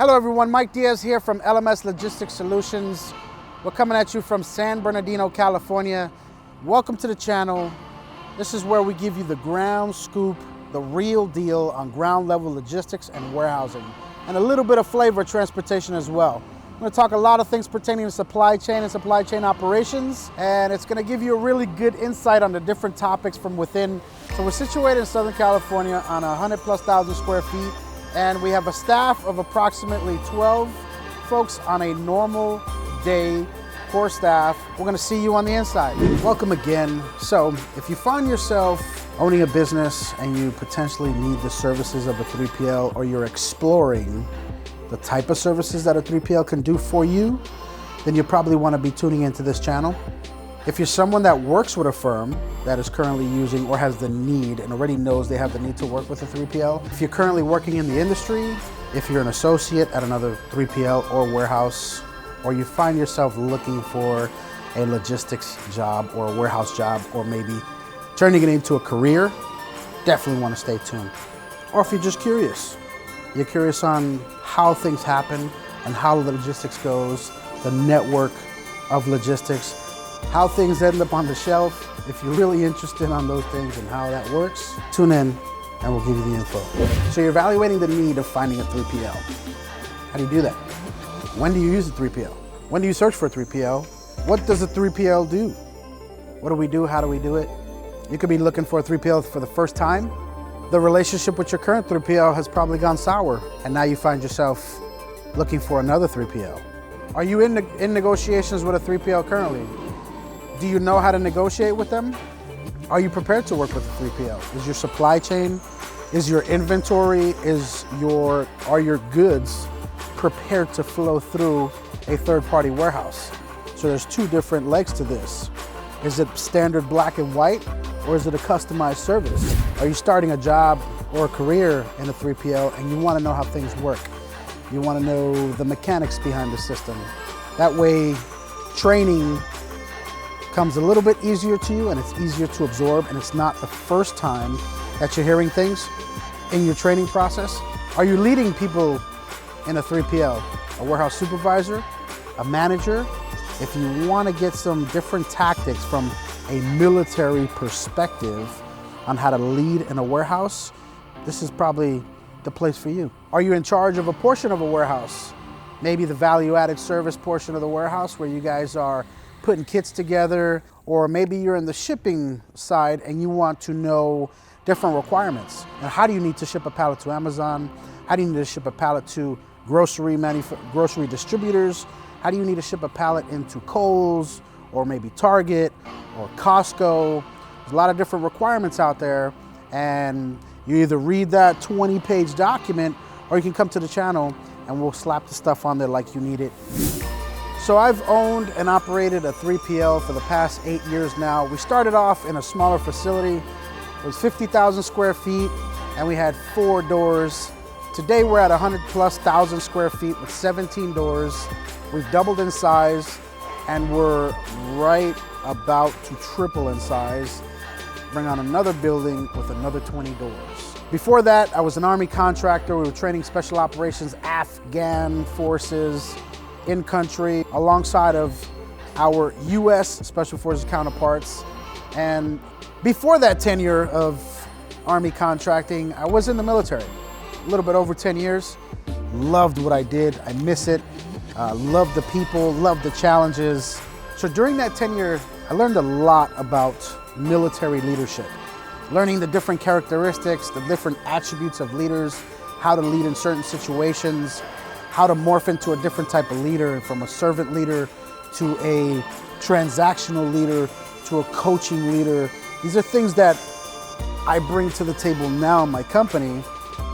Hello everyone, Mike Diaz here from LMS Logistics Solutions. We're coming at you from San Bernardino, California. Welcome to the channel. This is where we give you the ground scoop, the real deal on ground level logistics and warehousing, and a little bit of flavor transportation as well. I'm going to talk a lot of things pertaining to supply chain and supply chain operations, and it's going to give you a really good insight on the different topics from within. So we're situated in Southern California on 100,000+ square feet. And we have a staff of approximately 12 folks on a normal day, core staff. We're gonna see you on the inside. Welcome again. So if you find yourself owning a business and you potentially need the services of a 3PL, or you're exploring the type of services that a 3PL can do for you, then you probably wanna be tuning into this channel. If you're someone that works with a firm that is currently using or has the need and already knows they have the need to work with a 3PL, if you're currently working in the industry, if you're an associate at another 3PL or warehouse, or you find yourself looking for a logistics job or a warehouse job, or maybe turning it into a career, definitely want to stay tuned. Or if you're just curious, you're curious on how things happen and how the logistics goes, the network of logistics, how things end up on the shelf. If you're really interested on those things and how that works, tune in and we'll give you the info. So you're evaluating the need of finding a 3PL. How do you do that? When do you use a 3PL? When do you search for a 3PL? What does a 3PL do? What do we do? How do we do it? You could be looking for a 3PL for the first time. The relationship with your current 3PL has probably gone sour, and now you find yourself looking for another 3PL. Are you in negotiations with a 3PL currently? Do you know how to negotiate with them? Are you prepared to work with a 3PL? Is your supply chain, is your inventory, are your goods prepared to flow through a third-party warehouse? So there's two different legs to this. Is it standard black and white, or is it a customized service? Are you starting a job or a career in a 3PL and you want to know how things work? You want to know the mechanics behind the system. That way, training comes a little bit easier to you and it's easier to absorb, and it's not the first time that you're hearing things in your training process. Are you leading people in a 3PL? A warehouse supervisor, a manager? If you want to get some different tactics from a military perspective on how to lead in a warehouse, this is probably the place for you. Are you in charge of a portion of a warehouse? Maybe the value-added service portion of the warehouse where you guys are putting kits together, or maybe you're in the shipping side and you want to know different requirements. And how do you need to ship a pallet to Amazon? How do you need to ship a pallet to grocery distributors? How do you need to ship a pallet into Kohl's, or maybe Target, or Costco? There's a lot of different requirements out there, and you either read that 20-page document, or you can come to the channel and we'll slap the stuff on there like you need it. So I've owned and operated a 3PL for the past 8 years now. We started off in a smaller facility. It was 50,000 square feet and we had 4 doors. Today we're at 100,000+ square feet with 17 doors. We've doubled in size and we're right about to triple in size. Bring on another building with another 20 doors. Before that, I was an Army contractor. We were training special operations, Afghan forces, in country, alongside of our US Special Forces counterparts. And before that tenure of Army contracting, I was in the military, a little bit over 10 years. Loved what I did, I miss it. Loved the people, loved the challenges. So during that tenure, I learned a lot about military leadership, learning the different characteristics, the different attributes of leaders, how to lead in certain situations, how to morph into a different type of leader, from a servant leader to a transactional leader to a coaching leader. These are things that I bring to the table now in my company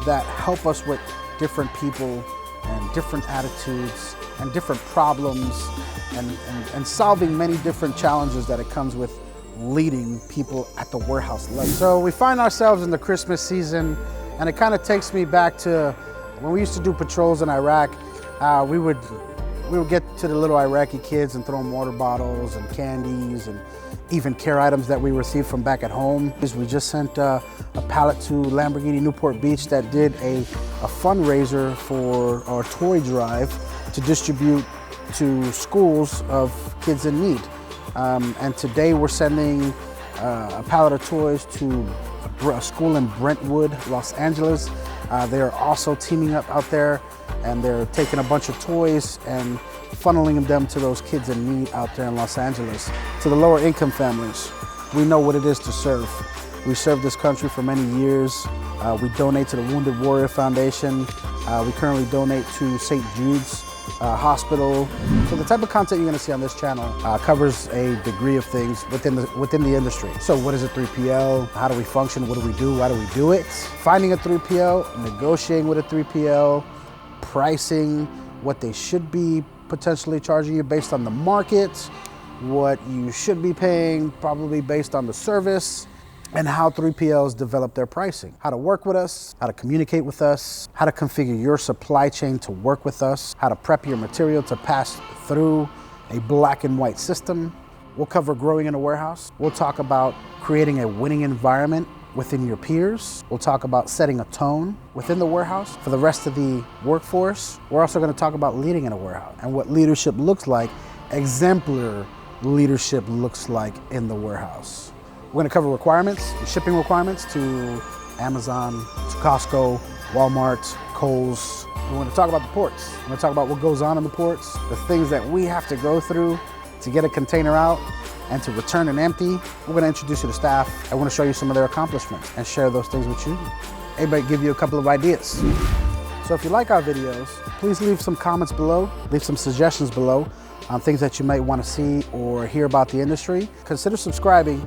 that help us with different people and different attitudes and different problems and solving many different challenges that it comes with leading people at the warehouse level. So we find ourselves in the Christmas season, and it kind of takes me back to when we used to do patrols in Iraq. We would We would get to the little Iraqi kids and throw them water bottles and candies and even care items that we received from back at home. We just sent a pallet to Lamborghini Newport Beach that did a fundraiser for our toy drive to distribute to schools of kids in need. And today we're sending a pallet of toys to a school in Brentwood, Los Angeles. They're also teaming up out there, and they're taking a bunch of toys and funneling them to those kids in need out there in Los Angeles. To the lower income families, we know what it is to serve. We served this country for many years. We donate to the Wounded Warrior Foundation. We currently donate to St. Jude's Hospital. So the type of content you're gonna see on this channel covers a degree of things within the industry. So what is a 3PL? How do we function? What do we do? Why do we do it? Finding a 3PL, negotiating with a 3PL, pricing, what they should be potentially charging you based on the market, what you should be paying probably based on the service, and how 3PLs develop their pricing, how to work with us, how to communicate with us, how to configure your supply chain to work with us, how to prep your material to pass through a black and white system. We'll cover growing in a warehouse. We'll talk about creating a winning environment within your peers. We'll talk about setting a tone within the warehouse for the rest of the workforce. We're also going to talk about leading in a warehouse and what leadership looks like, exemplar leadership looks like in the warehouse. We're going to cover requirements, shipping requirements to Amazon, to Costco, Walmart, Kohl's. We're going to talk about the ports. We're going to talk about what goes on in the ports, the things that we have to go through to get a container out and to return it empty. We're going to introduce you to staff. I want to show you some of their accomplishments and share those things with you. Maybe give you a couple of ideas. So if you like our videos, please leave some comments below, leave some suggestions below on things that you might want to see or hear about the industry. Consider subscribing.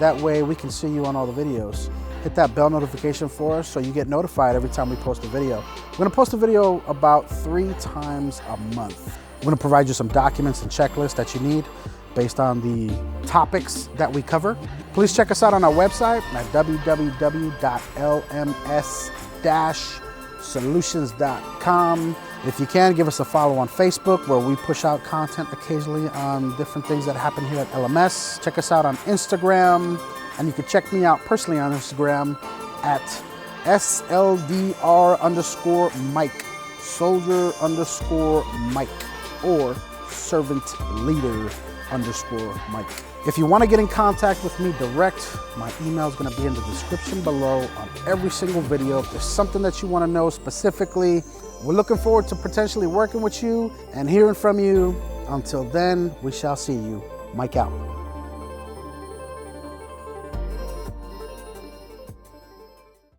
That way we can see you on all the videos. Hit that bell notification for us so you get notified every time we post a video. We're gonna post a video about 3 times a month. We're gonna provide you some documents and checklists that you need based on the topics that we cover. Please check us out on our website at www.lms-solutions.com. If you can, give us a follow on Facebook, where we push out content occasionally on different things that happen here at LMS. Check us out on Instagram, and you can check me out personally on Instagram at SLDR_Mike, soldier_Mike, or servant_leader_Mike. If you want to get in contact with me direct, my email is going to be in the description below on every single video. If there's something that you want to know specifically, we're looking forward to potentially working with you and hearing from you. Until then, we shall see you. Mike out.